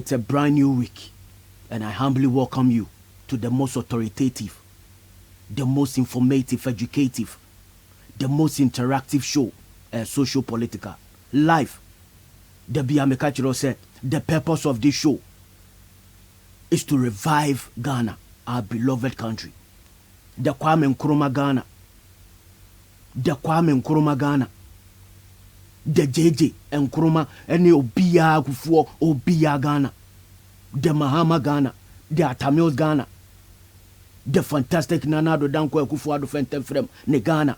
It's a brand new week, and I humbly welcome you to the most authoritative, the most informative, educative, the most interactive show, social political, live. The Biamekachiro said the purpose of this show is to revive Ghana, our beloved country. The Kwame Nkrumah Ghana. The Kwame Nkrumah Ghana. The JJ Nkrumah and the Obia Akuffo Obia Ghana. The Mahama Ghana. The Atamils Ghana. The fantastic Nana Addo Dankwa Akuffo Addo Fentem Frem ne Ghana.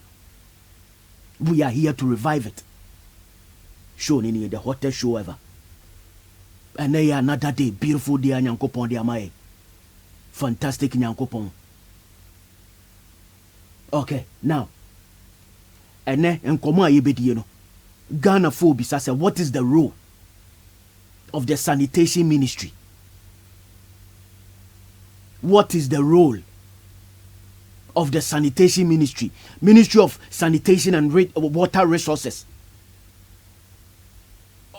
We are here to revive it. Show ni the hottest show ever. And then another day, beautiful day, Nyankopon de Amae. Fantastic Nyankopon. Okay, now. And then, Ghana Phobia said, what is the role of the sanitation ministry? What is the role of the sanitation ministry? Ministry of Sanitation and Water Resources.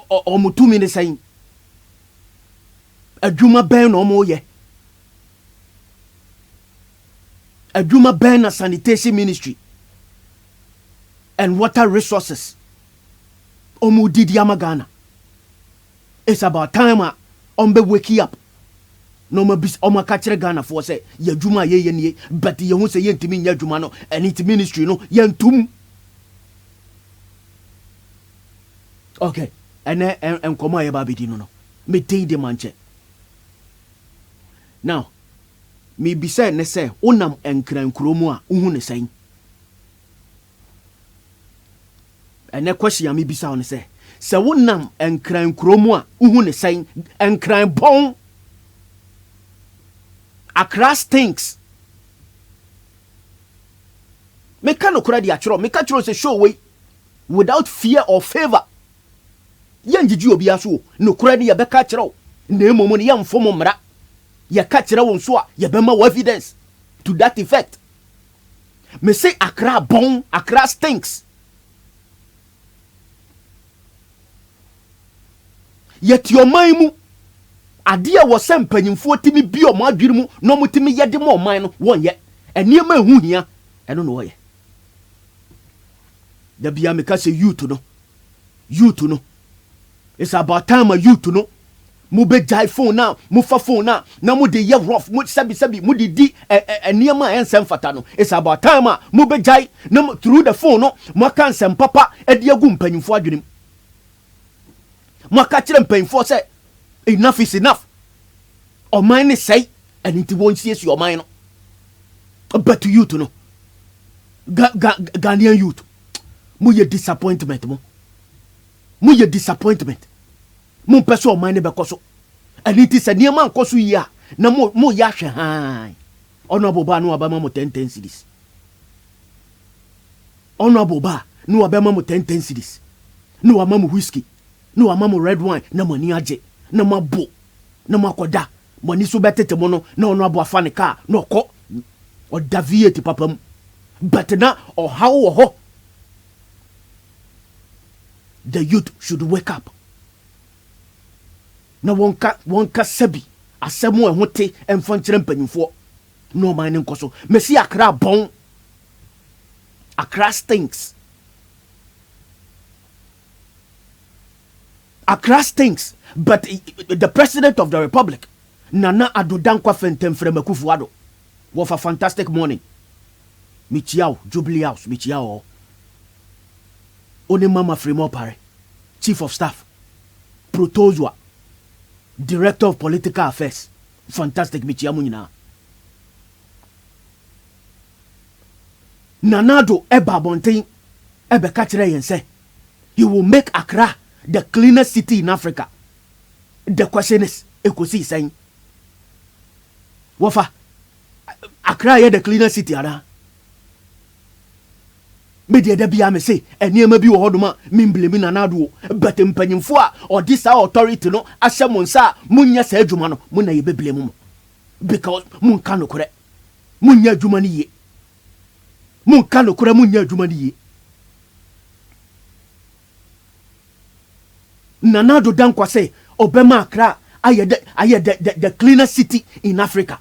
Or 2 minutes saying, Adwuma ben omo ye. Adwuma ben na sanitation ministry and water resources. Omo didi Ghana. It's about time ombe wake up. No ma bis oma kachere Ghana for say ye adwuma ye ye but ye hu say ye ntimi nya adwuma no and it ministry no ye ntum. Okay, and komo ye ba bidi no. Me dey the manche. Now, me be say ne say onam enkran kromu a uhu ne say. Ene question me be say on say wonam enkran kromu a uhu ne say enkran bon Accra Stìnks. Me can no kura di atro, me ka tro say show way without fear or favor. Yan jiji obi aso no kura di ye be ka tro na emomo ne yam fomo mra. Ye catch won so ye bema evidence to that effect. Me say Accra bon, Accra Stìnks. Yet your mind mu adia was sempanyimfo timi bi o mo adwiri mu no mo timi yede mo man no won ye eniema ehu hia eno no ye. Da bia me ka say youth no. It's about time a youth no. Mu be jai phone now, mu fa phone now, na mu de ye rough, mu sabi, mu di niema ensem fata no. It's about time mu be jai na through the phone no, mu kan sem papa e de agu mpanyimfo adwenem. Mu ka kire mpanyimfo say enough is enough. O man is say and it won't see your mind no. But to you to know. Ghanaian youth. Mu ye disappointment mo. Mu ye disappointment. Mon person mine be koso and it is a near man koso ya na mo ya hwe han honorable ba no abama mo 10 cedis honorable ba no abama mo 10 cedis no amamo whiskey no amamo red wine na mani age na mabo na makoda mani so betete mo no na honorable afa ne car no ko o daviate papam but na o how ho the youth should wake up. Na wonka sabi asemu ehote emfo nkyere mpanyimfo no man nkoso mesi Accra bon Accra Stìnks. Accra Stìnks, but the president of the republic Nana Addo Dankwa Fentem Frem Akuffo Addo was a fantastic morning. Michiao Jubilee House Michiao Oni Mama Fremo Pare Chief of Staff Protozwa Director of Political Affairs. Fantastic Michiamu nyina. Nanado eba bonten ebe kachire yen say he will make Accra the cleanest city in Africa. The question is ekosi saying Wafa Accra ye the cleanest city ara. Media de bia me say eniema bi wo hodoma memblemi Nanado but mpanyimfo a or this authority no ahyɛ mo nsa munya sa adwuma no mo na ye beblemu mo because mun ka no kore munya adwuma ni ye mun ka no kore munya adwuma ni ye. Nanado Dankwa say obema Accra the cleanest city in Africa.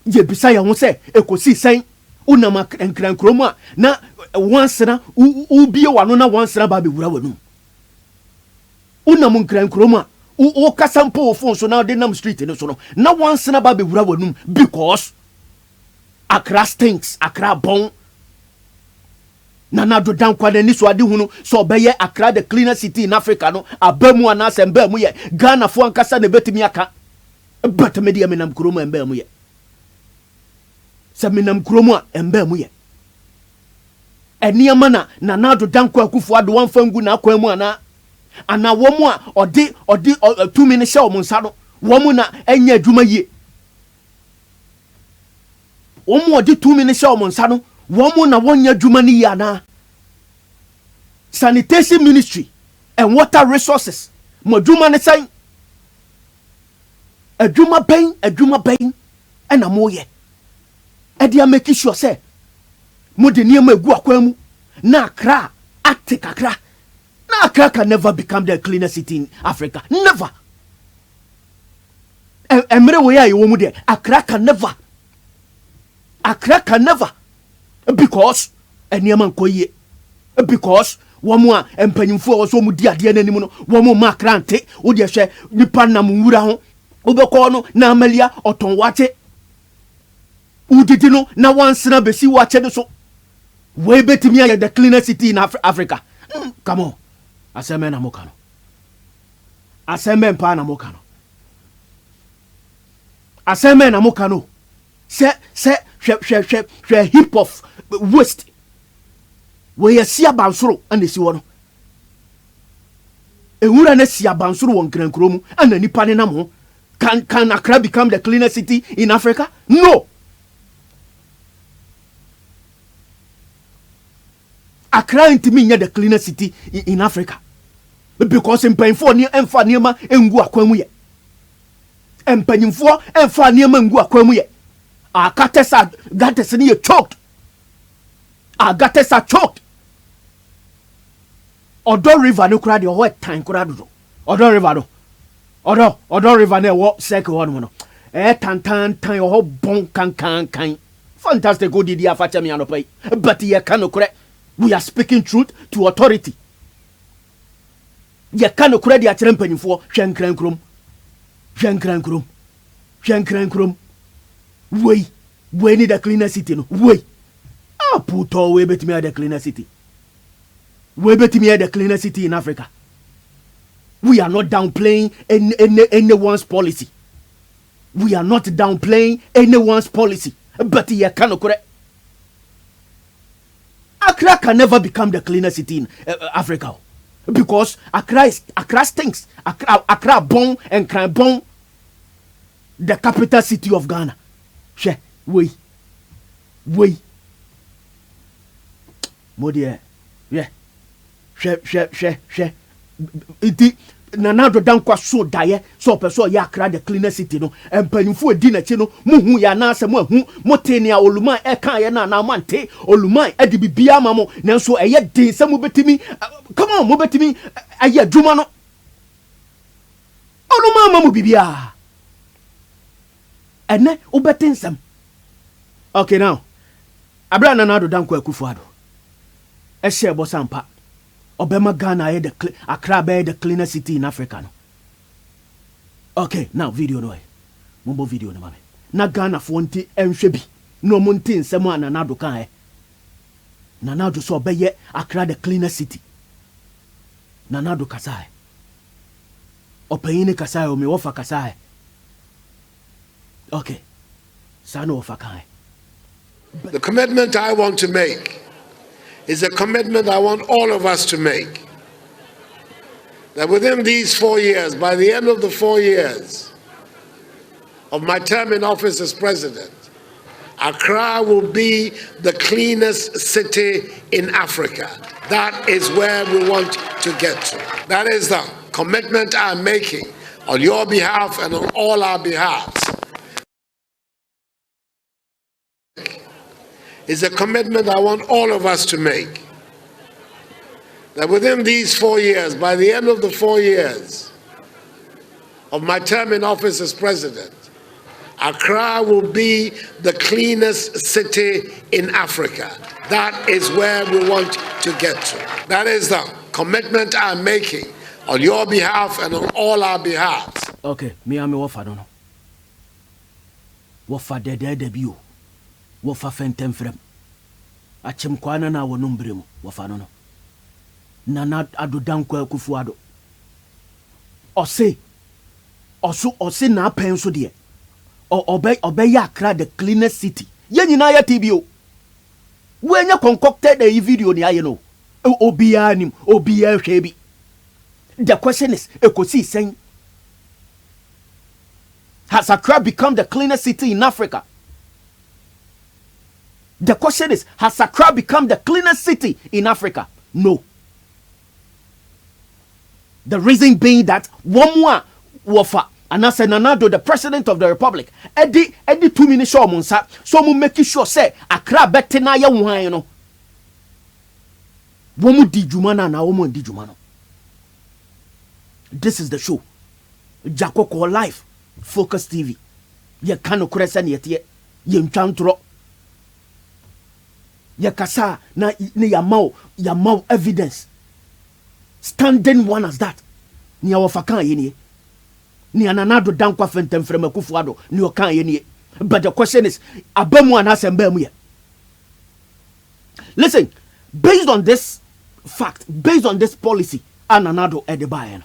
Ye bisa ya ho se ekosi sen unama enkran kroma na once na ubie wano na once na ba be wura wanum. Unam enkran kroma o kasampo phone so now dey nam street no so no na once na ba be wura wanum because Accra stinks, Accra bon. Nana do dan kwa ni so ade hunu so obeye Accra the cleanest city in Africa no abamu ana semba mu ye Ghana fo ankasa na betimi aka betime de menam kroma emba mu ye seminam kromu a emba mu ye eniama na Nana do dan kwa Akuffo ade wan fangu na akwa mu ana wo mu a ode tumi ne hye o nsa no wo mu na enya adwuma yie wo mu ode tumi ne hye o nsa no wo mu na wonya adwuma ni yana sanitation ministry and water resources mo adwuma ne san adwuma ben ena mo ye e dia make sure say mo de niam egu akwa mu na Accra active Accra na Accra can never become the cleanest city in Africa, never. Emre we ya wo mu de Accra can never because eniam nkoye because womu a empanyimfo wo so mu di ade nanim no womu ma Accra nte wo de hwe nipa nam nwura ho obekọ no na amalia oton wache udidi no na wansena besi wache de so we betimi ya the cleanest city in Africa. Come on, aseme na moka no aseme mpa na moka no aseme na moka no se heap of waste we ya sia bansoro anesi wo no ewura na sia bansoro won krankro mu ana nipa ne nam ho. Can Accra become the cleanest city in Africa? No. Accra intimi nya the cleanest city in Africa because empanyimfo ni emfa niema engu akwamu ye empanyimfo emfa niema engu akwamu ye akatesa gatesa ni choked agatesa choked Addo river no kura de ho tan kura do Addo river no Addo river na wo circle one no tan ho bon kan fantastic good idea fa chemi anopai but ye kan kura. We are speaking truth to authority. Ye kan kura de akyere mpanyimfo hwenkran krom we need the cleanest city no we puto we betimi the cleanest city. We betimi the cleanest city in Africa. We are not downplaying anyone's policy. We are not downplaying anyone's policy. But ye kan kura Accra can never become the cleanest city in Africa because Accra stinks. Accra bon and crime bon. The capital city of Ghana. We. Modie. Yeah. Iti Nana do dan kwa so daye so person ya Accra the cleanest city no empanimfo edi na chi no muhu ya na asem ahu motene a oluman e kan ye na na mante oluman e di bibia ma mo nanso eye din se mo betimi come on mo betimi aye adwuma no oluman ma mo bibia ene obetinsem. Okay, now abra Nana do dan kwa Akuffo ado e share bosampa Obema Ghana the Accra be the cleanest city in Africa no. Okay, now video no mumbo video no mame na Ghana fo nti enhwe bi no mo nti nsem a Nana do kan Nana do so obeye Accra the cleanest city. Nana do kasai opeyini kasai o me wofa kasai. Okay, sano wofa kan. The commitment I want to make is a commitment I want all of us to make. That within these 4 years, by the end of the 4 years of my term in office as president, Accra will be the cleanest city in Africa. That is where we want to get to. That is the commitment I'm making on your behalf and on all our behalves. Is a commitment I want all of us to make. that within these 4 years, by the end of the 4 years of my term in office as president, Accra will be the cleanest city in Africa. That is where we want to get to. That is the commitment I'm making on your behalf and on all our behalves. Okay, me ame wofa no. Wofa dede bio. Wofa fentem frem. Achem kwana na wonumbre mu. Wofa no. Nana Addo dankwa Akuffo Addo. Ose na pen so de. Obey Accra the cleanest city. Ye nyina ya TBO. We nya concocted a video ni aye no. Obiya nim, obiya hwebi. The question is, ekosi sen. Has Accra become the cleanest city in Africa? The question is, has Accra become the cleanest city in Africa? No. The reason being that one more wafa and as Addo, the president of the republic, Eddie 2 minutes show monsa, so mu make sure say Accra better na ya wan no. Womu di jumana na womu di jumano. This is the show. Kɔkɔɔ live, Focus TV. Ye kano kuresa ni yetiye, ye mchantro. Ye kasa na ya mau evidence. Standing one as that. Ni awafaka yeni. Ni ananado dankwa fentem frem Akuffo Addo ni okan yeni. But the question is, abemu anasembemu ye. Listen, based on this fact, based on this policy, ananado edebayen.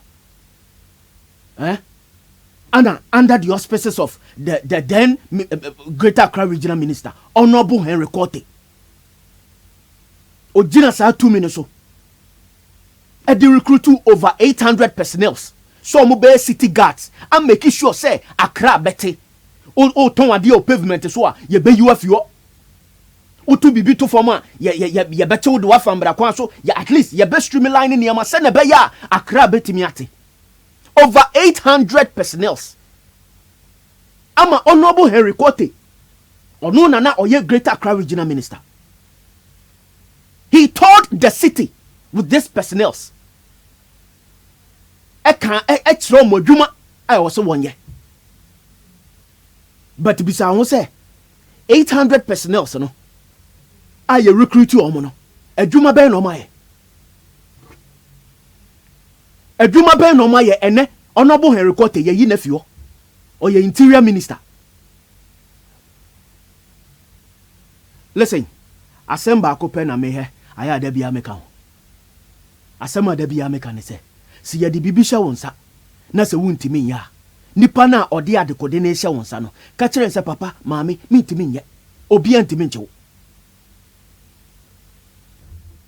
Under the auspices of the then Greater Accra Regional Minister, Honorable Henry Korte. Ojina sa 2 minutes so. They recruit over 800 personnel. So mobile city guards and making sure say Accra better. O ton adi o pavement so ye be UFO. O to bibi to forma ye better o do afambra kwan so ye at least ye be streamlining niam se na be ya Accra betimi ate. Over 800 personnel. Ama Honorable Henry Korte. Ono nana oye Greater Accra Regional Minister. He told the city with this personnel. Extra moduma I also 1 year. But bisa won say 800 personnel no. I recruit you omo no. Adwuma ben no maye. Adwuma ben no maye ene Honorable Henry Korte ye yi nafio. Or your interior minister. Listen, asemba akope na mehe aya da bia meka ho. Asema da bia meka ne se si ye de bibisha wonsa na se wuntimi nya. Nipa na ode adekode na ehia wonsa no. Ka kire se papa, maami, mintimi nye. Obi antimi nche.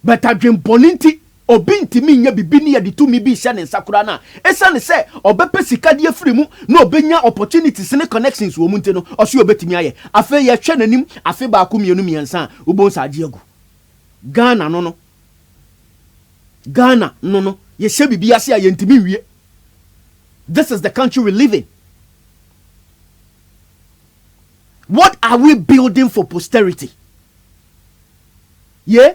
But adwen boninti obi ntimi nya bibi ne ye de tumi bi hia ne nsakura na. Esa ne se obepe sika de afiri mu na obenya opportunities ne connections wo mu nte no. Oso obetimi aye. Afa ye hwe nanim, afa ba ko mienu miensa ubonsa age agu. Ghana no. Ghana no. Ye she bibi ase aye ntimi wie. This is the country we live in. What are we building for posterity? Yeah?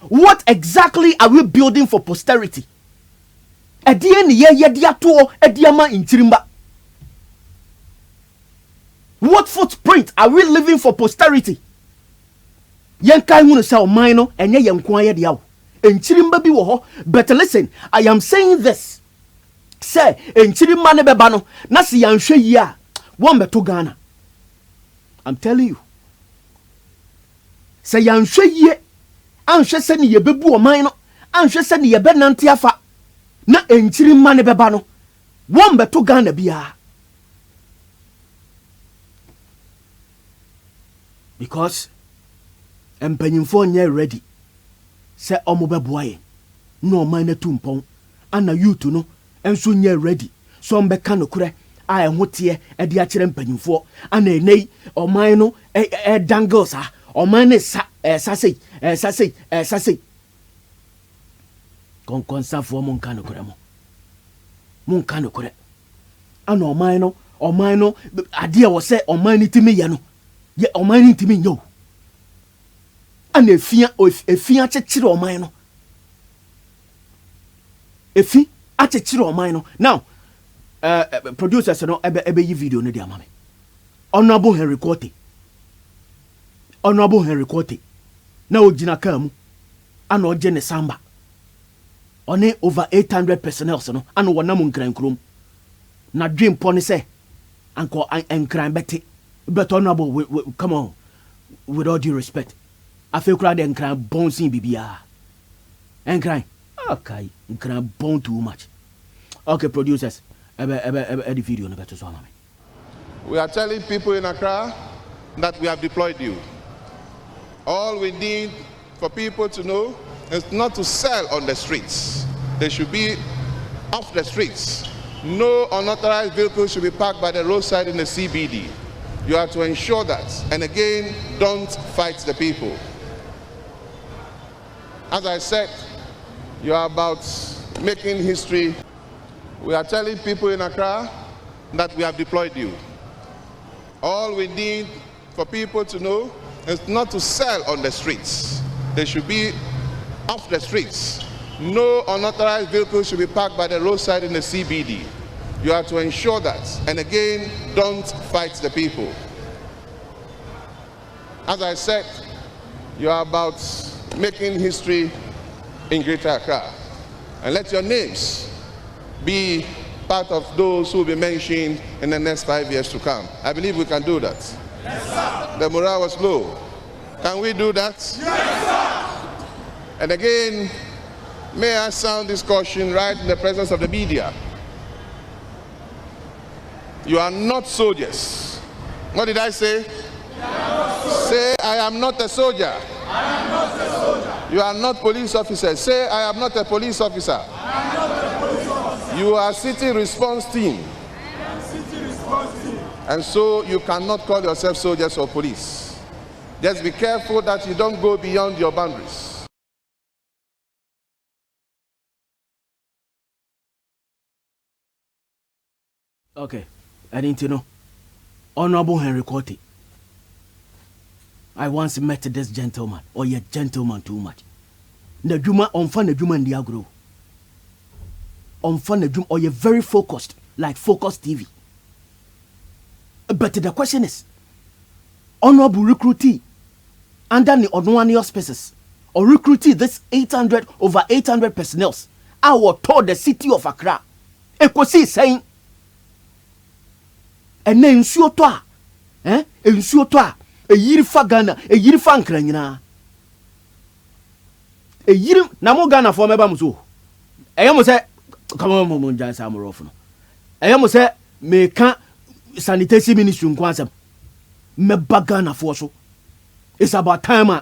What exactly are we building for posterity? What footprint are we leaving for posterity? But listen, I am saying this. Say, Ghana. I'm telling you. Say, anhwe se ne yebebu o man no anhwe se ne yebe nante afa na enchiri mane beba no won beto Ghana bia because empanyimfo nye ready se omo beboa ye no man na tumpon ana youth no enso nye ready so mbeka no kure a ehote e de a kire empanyimfo ana enei o man no dangles a o man ne sa sasei konkonsa fo mon kanu kure mo mon kanu kure ana o man no ade wo se o man ni timi ye no ye o man ni timi nyo ana efia chechire o man no efi achechire oman no now producers no ebe yi video no dia mame honorable Henry Kote na ogina kamu ana oje ne samba one over 800 personnel no ana wona mu nkran krom na dream pon say anko nkran beti but honorable come on with all due respect I feel crowd nkran bouncing bibia nkran okay nkran bon too much. Okay, producers the video no better so mame. We are telling people in Accra that we have deployed you. All we need for people to know is not to sell on the streets. They should be off the streets. No unauthorized vehicles should be parked by the roadside in the CBD. You have to ensure that. And again, don't fight the people. As I said, you are about making history. We are telling people in Accra that we have deployed you. All we need for people to know is not to sell on the streets. They should be off the streets. No unauthorized vehicles should be parked by the roadside in the CBD. You have to ensure that. And again, don't fight the people. As I said, you are about making history in Greater Accra. And let your names be part of those who will be mentioned in the next 5 years to come. I believe we can do that. Yes, sir. The morale was low. Can we do that? Yes, sir. And again, may I sound this caution right in the presence of the media. You are not soldiers. What did I say? Say, I am not a soldier. I am not a soldier. You are not police officers. Say, I am not a police officer. I am not a police officer. You are city response team. I am city response team. And so you cannot call yourself soldiers or police. Just be careful that you don't go beyond your boundaries. Okay, I didn't know. Honorable Henry Kote. I once met this gentleman, or a gentleman too much. The Juma on fun the Juma in the agro. On fun the Juma, or you're very focused, like Focus TV. But the question is, honorable recruitee, under the ordinary auspices, or recruitee this 800 over 800 personnel, I was told the city of Accra. Ekosi saying, and then nsuo to a nsuo to a yiri fa Ghana yiri fa nkran nyina yiri na mo Ghana fo meba mo so mo se come on mo njan sa mo rof no mo se me ka sanitation ministry nkwasem me ba Ghana fo so. It's about time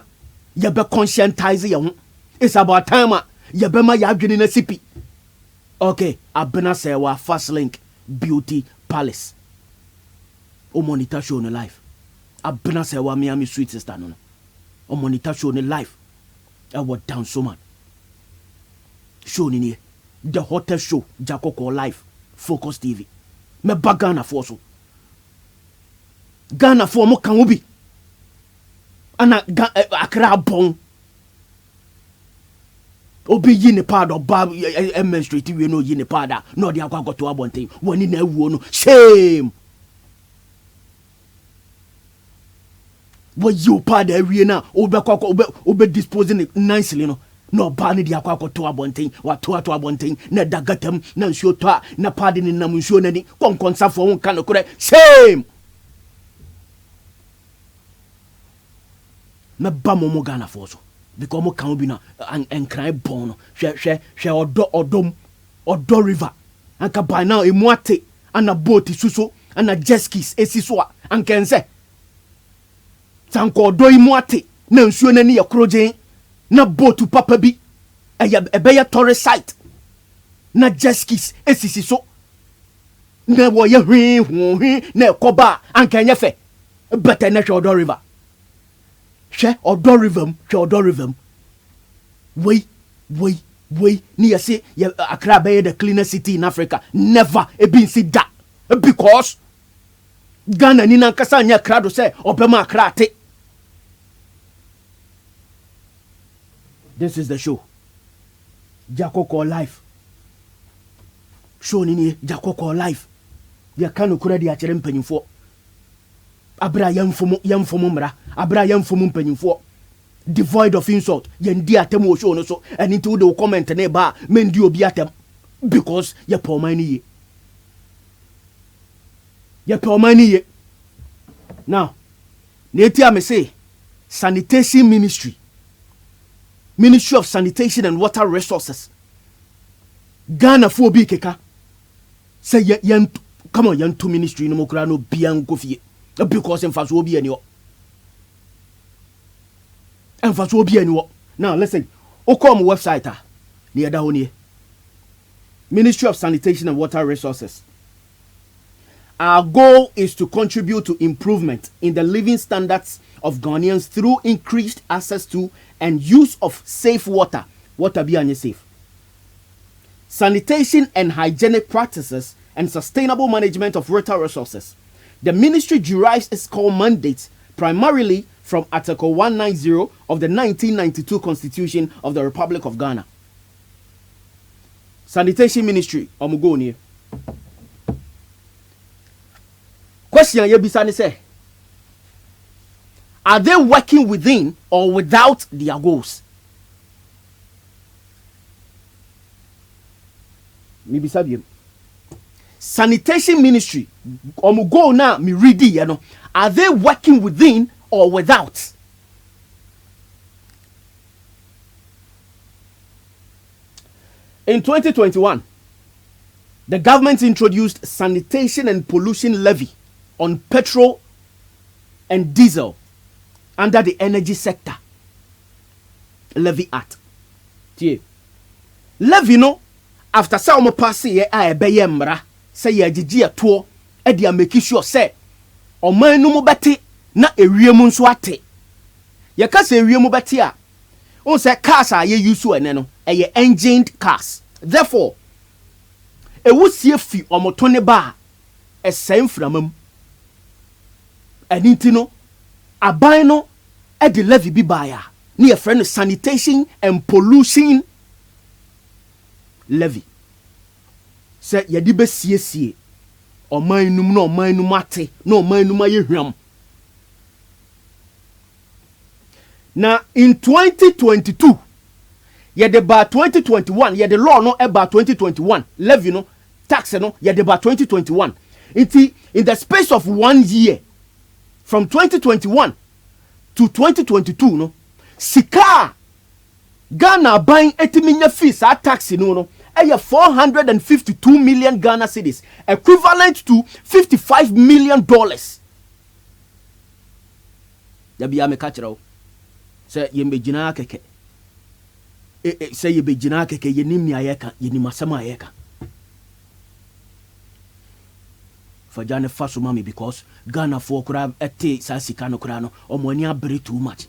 you be conscientize ye ho. It's about time you be ma ya adwene na sipi. Okay, abena say wa Fast Link Beauty Palace. O monitor show on live. Abena se wa Miami sweet sister no. O monitor show on live. I was down so man. Show ni the hottest show Kɔkɔɔ live Focus TV. Me ba Ghana for so. Ghana for mo kan obi. Ana Accra bon. Obi yi ne pad oba menstruate we no yi ne pad no de akwa to abonten woni na awuo no shame. What you pad every na obe disposing it nicely no ba ne de akwa to abonten wa to abonten na dagatam na nsuo to a na pad ni nam nsuo nani konkonsa fo won kan no kore shame. Me ba mo Ghana for so because mo kan obi na and cry born hwe odo river anka by now emuate ana boat suso ana jet skis esiso a anka ense tanko odo emuate na nsuo na ni yakrojen na boat papa bi ebeya tourist site na jet skis esisiso na wo ye hwi na ekoba anka enyefe better na hwe odo river. She Addo river. Wait. Ni say Accra be the cleanest city in Africa. Never been see that. Because Ghana ni nankasa nya Accra do say obema Accra te. This is the show. Kɔkɔɔ live. show ni Kɔkɔɔ life ya kanu kura di akyere mpanyimfo abra yamfomo mra abra yamfomo mpanyimfo devoid of insult yendi atem wo show no so and into the comment na ba mendi obi atem because ye pomani ye now netia me say sanitation ministry of sanitation and water resources Ghana for bi keka say yen come on yen to ministry no mokra no bian go fie because emfaso obi ani o emfaso obi ani o. Now listen, o come website a na yeda ho nie Ministry of Sanitation and Water Resources. Our goal is to contribute to improvement in the living standards of Ghanaians through increased access to and use of safe water be safe, sanitation and hygienic practices, and sustainable management of water resources. The ministry derives its core mandate primarily from Article 190 of the 1992 Constitution of the Republic of Ghana. Sanitation Ministry, Omugoni. Question Yebisani say, are they working within or without their goals? Sanitation Ministry, Omugo na mi ready, you know. Are they working within or without? In 2021, the government introduced sanitation and pollution levy on petrol and diesel under the energy sector levy act. Levy no after some pass ye a beyemra say ye jiji ato e dia make sure say oman no mu beti na ewiem nso ate ye ka say ewiem beti a on say cars a ye use ene no e ye engined cars, therefore e wusie fi omoto ne ba e sai mframam aniti no aban no e de levy bi ba ya ne ye friend sanitation and pollution levy. Say ye di be siesie oman num na oman num ate na oman num aye hwam. Now in 2022 ye de ba 2021 ye de law no about 2021 levy no tax no ye de ba 2021 in the space of 1 year from 2021 to 2022 no sika Ghana buying etiminya fees a tax no 452 million Ghana cedis, equivalent to $55 million. Yabi ame kachira o. Say yembe jina keke. Say yembe jina keke yenim ni ayeka, yenim asama ayeka. Fajane faso mami because Ghana for kura ete sa sika no kura no omo ani abere too much.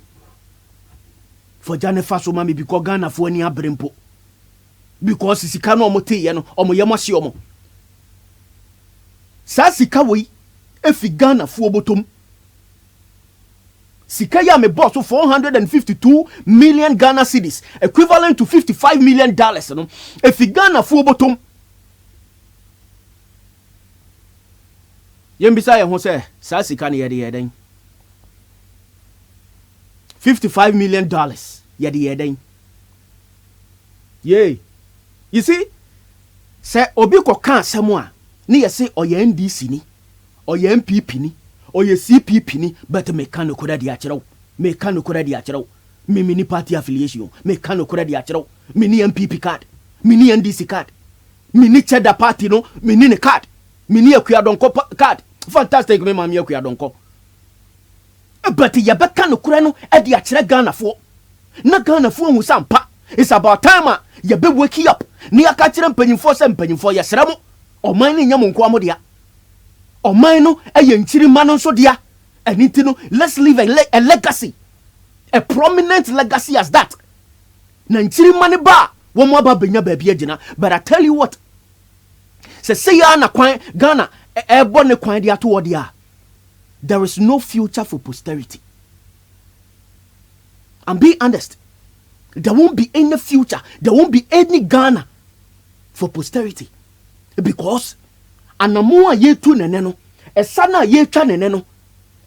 Fajane faso mami because Ghana for ani abere mpo. Because sika no omo te ye no omo ye mahye omo. Sa sika we efi Ghana fu obotom. Sika ya me boss 452 million Ghana cedis, equivalent to $55 million no. Efi Ghana fu obotom. Yembisa ye ho se sa sika ne ye de yeden. $55 million ye de yeden. Yay. You see, say obi ko kan asemo a ne ye say oye NDC ni, oye MPP ni, oye CPP ni, but me kan no koda di akyerɛw. Me kan no koda di akyerɛw. Me mini party affiliation, me kan no koda di akyerɛw. Me ni MPP card, me ni NDC card. Me ni cheddar party no, me ni ne card. Me ni akuadonko card. Fantastic me mami akuadonko. But ye be kan no kora no e di akyerɛ Ghana fo. Na Ghana fo hu sampa. It's about time ye be wake up. Ni akachire mpanyimfo se mpanyimfo ye sremo oman ni nyam nko amodia oman no eye nchiri ma no so dia aniti no let's leave a legacy, a prominent legacy as that na nchiri ma ne ba wo mo aba benya ba bia gina. But I tell you what, say ya na kwan Ghana ebo ne kwan dia to odia, there is no future for posterity. I'm being honest. There won't be any future. There won't be any Ghana for posterity because anamo a yetu nene no esa na yetwa nene no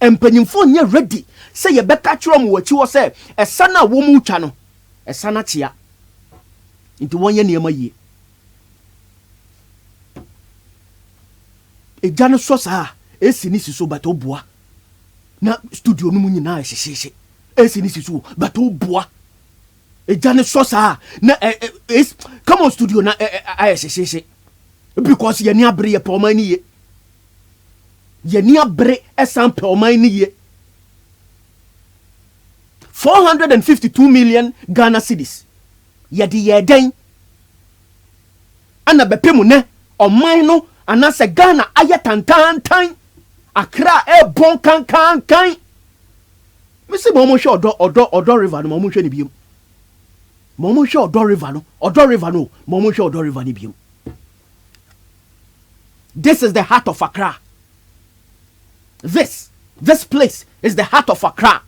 empanyimfo nye ready say ye beka kyerɛ mo wachi wo say esa na wo mu twa no esa na kyea nti wonye niema yie eja no so saa esi ni siso bato boa na studio no mu nyina ehyehyehye esi ni siso bato boa eja no so saa na come on studio na ehyehyehye because ye ni abre ye poma ni ye ni abre esan poma ni ye 452 million Ghana cedis yedi yeden ana bepemu ne oman no anase Ghana aye tantantan Accra bon kan me se mo hwe odo river no mo hwe ni biem mo hwe odo river no mo hwe odo river ni biem. This is the heart of Accra. This place is the heart of Accra.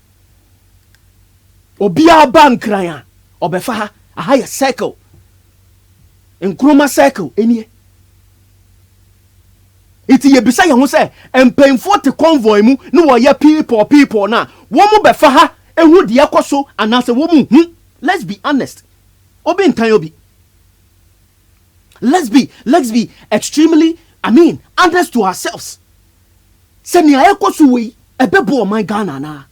Obia bankraya obefa ha a higher circle nkroma circle enie iti ye bisa ye ho se empemfo te convoy mu no wo ye people na wo mu befa ha ehu de yakoso anase wo mu hu. Let's be honest, obi ntan obi. Let's be extremely honest to ourselves. Se ni ayakoso we ebebo my Ghana na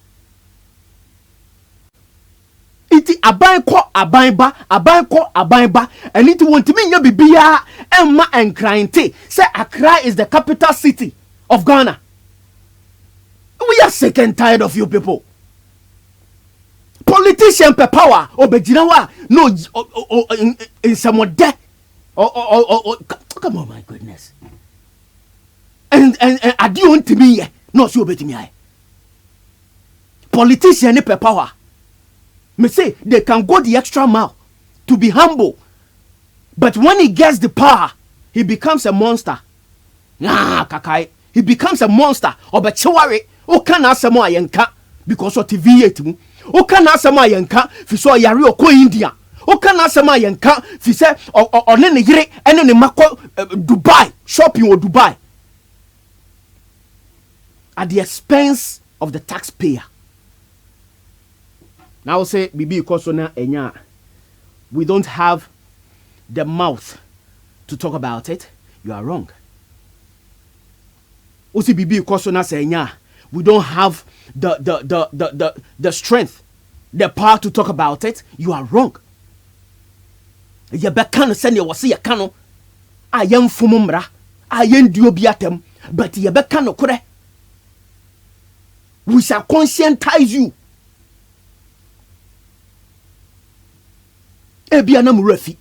iti aban ba and it won't mean you bibia emma and cryinte say Accra is the capital city of Ghana. We are sick and tired of you people. Politician per power obejinawa no in some de come on, my goodness. And Addo ntimi no so obetimi politician per power. Me say they can go the extra mile to be humble, but when he gets the power, he becomes a monster. Kakai, he becomes a monster. Obecheware, o kana asemo ayenka because of TV mu. O kana asemo ayenka fi so yare okọ India. O kana asemo ayenka fi se one ne yire ene ne makọ Dubai, shopping or Dubai at the expense of the taxpayer. Now say bibi kosona enya, we don't have the mouth to talk about it. You are wrong. Usi bibi kosona say enya, we don't have the strength, the power to talk about it. You are wrong. Ye bekano send you wasi yakano ayem fumumra ayem diobiatem, but ye bekano kure. We shall conscientize you. Ebia na murafi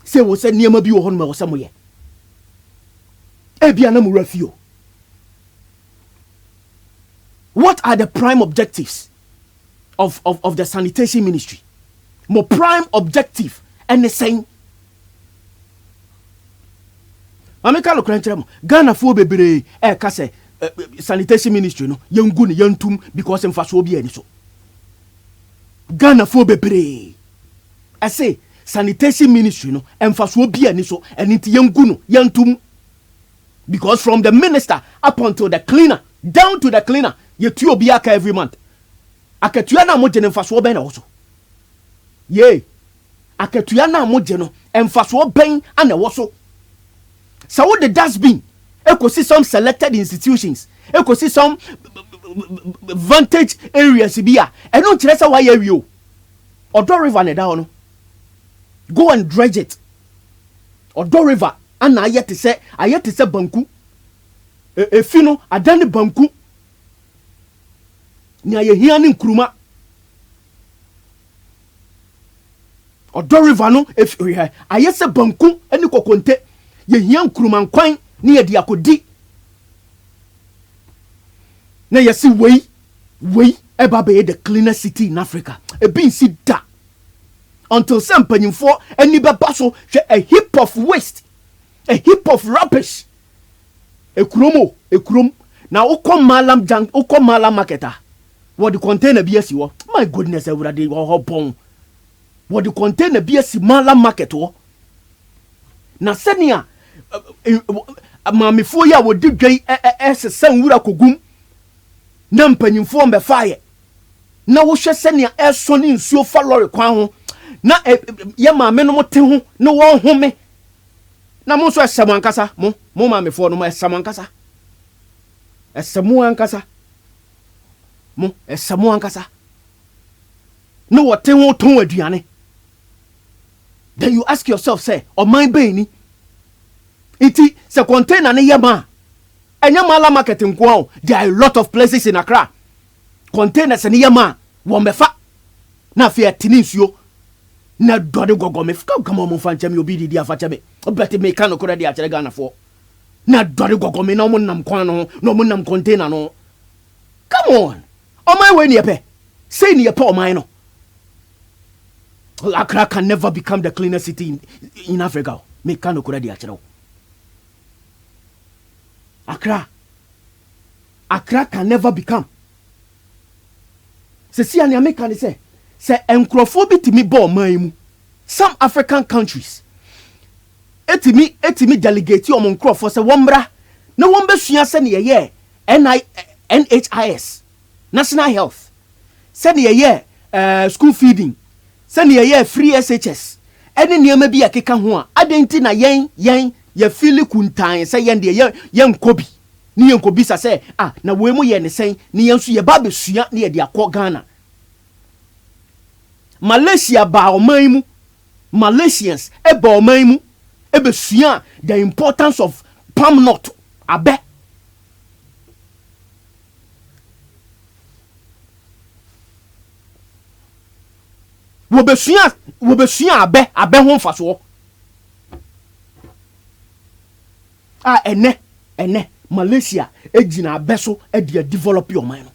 se wo se niema bi wo ho no wo se moye ebia na murafi o. What are the prime objectives of the sanitation ministry? Mo prime objective and the same ameka lo krantrem Ghana fo bebre ka se sanitation ministry no yengu ne yentum because mfaso obi ani so Ghana fo bebre I say sanitation ministry no emphasis will be any so and into yanguno yantum because from the minister up until the cleaner down to the cleaner you two biaka every month. Akatuana mo jene emphasis ben also. Yay. Akatuana mo jeno emphasis ben and also. So what the dustbin? Eko see some selected institutions. Eko see some vantage areas bia. And no chiresa why you. Addo river ne da no. Go and dredge it. Addo river and ayete se banku. Efino adane banku. Ni aye hia ni nkruma. Addo river no ayese banku eni kokonte ye hia nkruma nkwan ni ye di akodi. Na yesi wei eba be the cleanest city in Africa. E bin si da. Until some for any basso a heap of waste, a heap of rubbish. A krum. Now ukom malam junk, ukom malam marketer. What the container BS? My goodness, everybody or bone. What the container BS malam market? Now senia maamefo ya wodi dwan esesa nwura kogum na mpanyimfo mbefaye na wo hwe se ne eso ne nsuo fa lorry kwan ho na ye maame no mote ho na wo home na mo so esem ankasa mo maamefo no mo esem ankasa esem ankasa mo esem ankasa no wote ho ton aduane. Then you ask yourself, say, or my baby, iti se container ne yama. Enyamala market in Kwao. There are a lot of places in Accra. Containers ne yama. Womefa. Na fe tinisio. Na dode gogo me. Come on, fancha me obidi dia facha me. Obeti me kano kura dia chere Ghana for. Na dode gogo me no mo nam kwan no, no mo nam container no. Come on. O my way ni epe. Say ni epe o my no. Accra can never become the cleanest city in Africa. Make kano kura dia chere. Accra can never become. Se ani America say enkrofo bi timi bo man mu. Some African countries etimi delegate o enkrofo se wombra na wombe sua se ne ye NHIS National Health se ne ye school feeding se ne ye free SHS ene niam bi akeka ho a adenti na yen ye feel kuntan se yen de yen kobi ni yen kobi sa se na we mu ye ne sen ni yen so ye ba besua na ye de akọ Ghana. Malaysia ba oman mu Malaysians ba oman mu besua the importance of palm nut abe. Wo besua abe ho mfaso. Ene Malaysia ejina abeso e de develop your mind.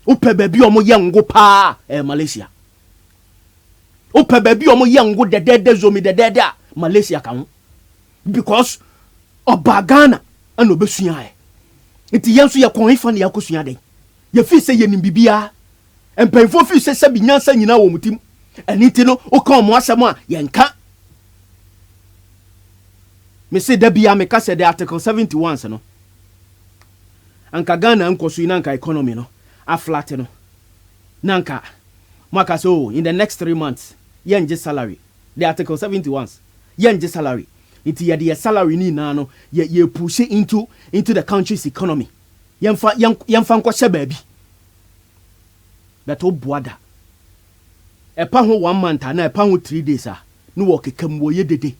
Upe baby omo yango pa Malaysia. Upe baby omo yango de zomi de Malaysia kan. Because Ghana and obesua enti yanso ye kon ifa ne yakosua den. Ye fi se ye nimbibia. Empenfo fi se binyansa nyina wo mutim. Eniti no o kan mo asem a ye nka. Me say da bia me ka say the article 71 se no. Anka Ghana nkoso ina anka economy no a flat no. Nanka maka so in the next 3 months ye nje salary. The article 71 ye nje salary. Iti ye the salary ni na no ye push into the country's economy. Yemfa nko hye baabi. Beto boada. Epa ho 1 month na epa ho 3 days no wo kekam wo ye dede.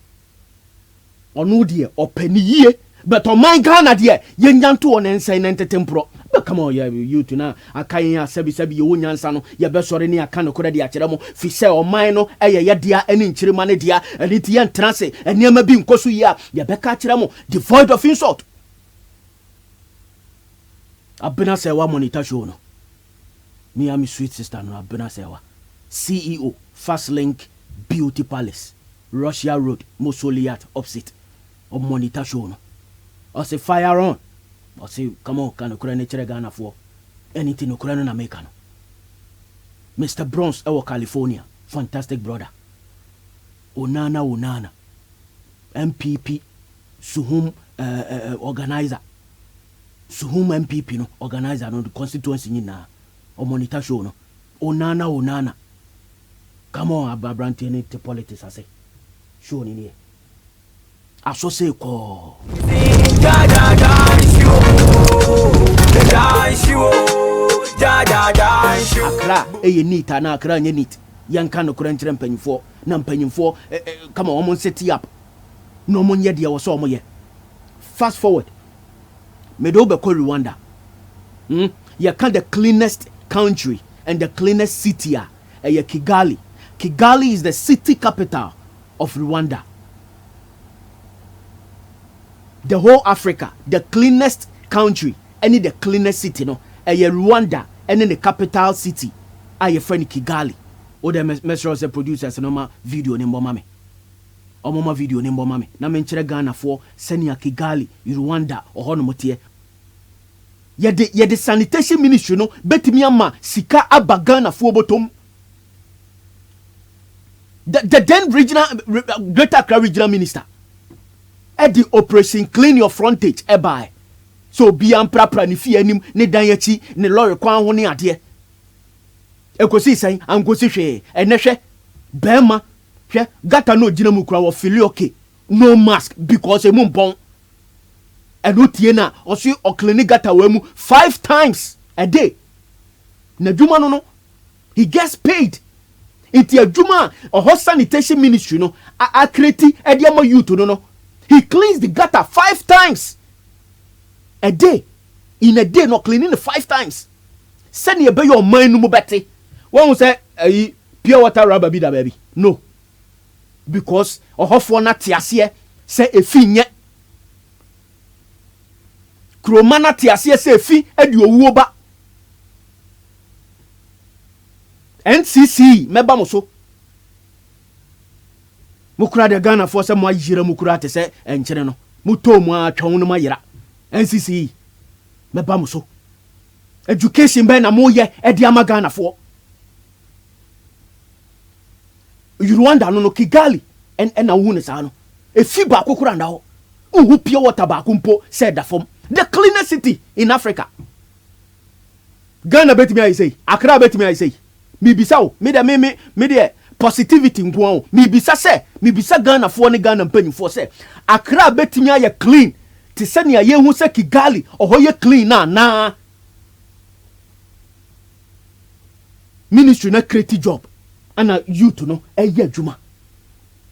Onu de opani yie but on my Ghana de ye nyanto on ensan na tetempro. But come on you to na akan ya sebi ye wo nyansa no ye be sore ne aka no kora de akere mo fi se o man no ye dia eni nchirema ne dia eni ti ye ntrase eniema bi nkoso yi a ye be ka akere mo devoid of insult. Abena se wa monitor show no. Me am sweet sister no abena se wa. CEO Fast Link Beauty Palace Russia Road Mosoliat opposite or monitor show no. I say fire on. I say come on can okura ne chere Ghana for anything okura no na make no. Mr. Bronze ewo California fantastic brother. Onana MPP Suhum organizer. Suhum MPP no organizer no the constituency ni na or monitor show no. Onana come on ababranti ni te politics I say show ni ni aso say ko Accra eye neat na Accra nye neat yanka no kura nkyere mpanyimfo na mpanyimfo come on omo set up no omo nye de wo so omo ye. Fast forward me do be ko Rwanda you can the cleanest country and the cleanest city Kigali. Kigali is the city capital of Rwanda. The whole Africa, the cleanest country, any the cleanest city, no, Rwanda, and then the capital city, your friend Kigali. Or the measures the producers no video ni mama me. O mama video ni mama me. Na menchere Ghana for senia Kigali, Rwanda, or hono motie. Ye the sanitation ministry no betimi ama sika abagana for bottom. The then regional Greater Accra regional minister the operation clean your frontage by. So be amprapra ni fi anim ne dan yachi ne lorry kwan ho ne ade. Ekosi san ankosi hwe ene hwe bema hwe gata no gina mu kura wo fili okay no mask because emu mpon eno tie na osi oklini gata wa mu 5 times a day na djuma no he gets paid inti adjuma a sanitation ministry no akreti ediama youth no he cleans the gutter 5 times a day. In a day, not cleaning 5 times. Send you by your mind no better. One will say, pure water rubber be the baby. No. Because a half one at Tiasia say a fee yet. Cromana Tiasia say a fee and you woba. NCC, Mebamoso. Mukura de Ghana for some more jira mukura te say and Chenano. Mutomwa Chonuma Yera. NCC mebamuso education be na moye ediama Ghana for Rwanda no Kigali and na wu ne sa no e fi ba kokura nda ho uhu pure water ba kumpo said that from the cleanest city in Africa. Ghana betimi I say Accra betimi I say mi bisa o me de positivity nko o mi bisa Ghana for ne Ghana mpanyfo say Accra betimi aye clean. Ti sani aye hu se Kigali ohoye clean na ministry na create job ana youth no eye adwuma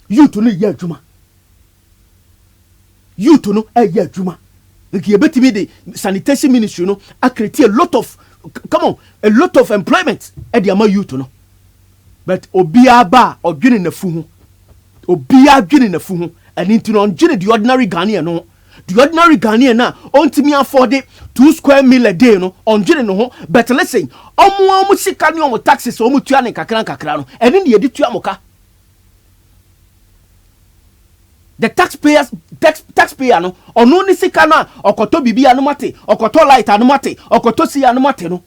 youth no eye adwuma nki ebetimi de sanitation ministry no a create a lot of employment e de ama youth no but obia ba odwene na fu hu and into no odwene the ordinary Ghanaian no. The ordinary Ghanaian na ontimi afford 2 square meal a day no onjire no ho but listen omo sika ne omo taxes omo tua ne kakra no ene ne yedi tua moka the taxpayer no ono ni sika na okoto bibia no mate okoto light no mate okoto sia no mate no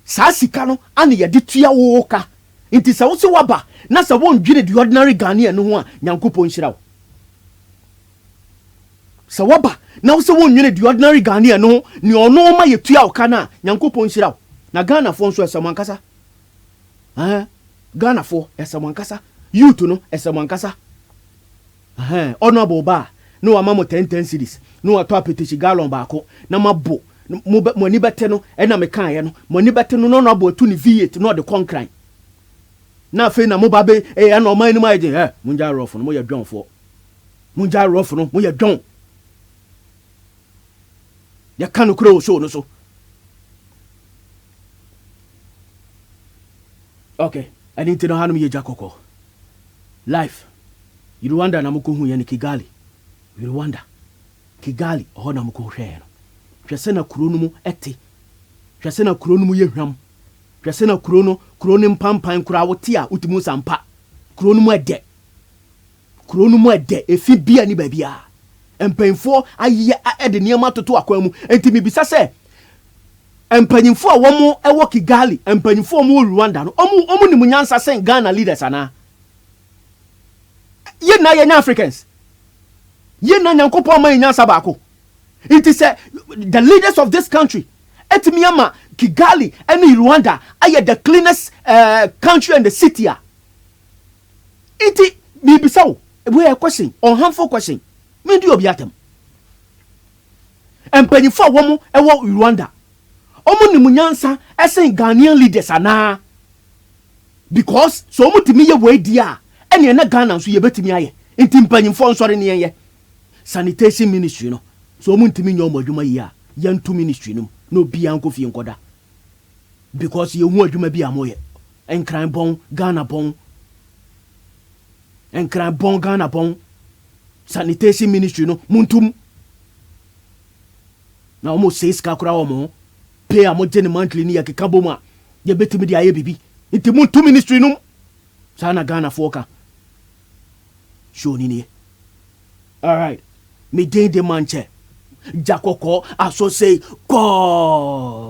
sa sika no ane yedi tua wo ka inti sa wo se waba na sa wo ndwire the ordinary Ghanaian no ho a nyankopon hyira wo. So waba na wo se won nwene the ordinary Ghanaian no ni ono ma yetua wo kana nyankopon hyira wo na Ghana fo nso esamankasa Ghana fo esamankasa youth no esamankasa honorable ba no wa mamo 10 cities no wa to apetichi gallon ba ko na mabo mo ni bete no e na me kan ye no mo ni bete no no abo tu ni V8 no de concrete na fe na mo ba be e na o man ni ma je munja rofo no mo ye dwonfo munja rofo no mo ye dwon ya kanu kuro so no so. Okay, I need to know how to make Kɔkɔɔ life. You Rwanda na muko hu ye ni Kigali. You Rwanda Kigali oho na muko hwe no. Hwese na kuro no mu ete. Hwese na kuro no mu ye hwam. Hwese na kuro no mpampan kura wote a utimu sampa. Kuro no mu ede. Efi bia ni ba bia. Empanfo aye ede niam toto akwa mu enti mibisa se empanfo a womo ewo Kigali empanfo mo Rwanda no omu ni munyansa sen Ghana leaders ana ye na Africans ye na nyankopon ma nyansa baako enti se the leaders of this country etimi ama Kigali and Rwanda aye the cleanest country and the city a enti mibisa wo we a question unharmful question. Mendi obiatem empanifo a womo ewo Rwanda omo ni munyansa esen Ghanaian leaders ana because so omo timi ye we dia ene na Ghana nso ye betimi aye enti mpanifo nsore ne ye sanitation ministry no so omo ntimi nyo mo adwuma yi a ye ntu ministry no no bia nko fie nkoda because ye hu adwuma bia mo ye enkran bon Ghana bon sanitation ministry no muntum na almost says kakura omo pay amo jeni monthly ni yakeka bomu a ye betimi dia ye bibi nti muntum ministry no sana Ghana foka show ni ni. All right, me dey de manche Kɔkɔɔ aso say God.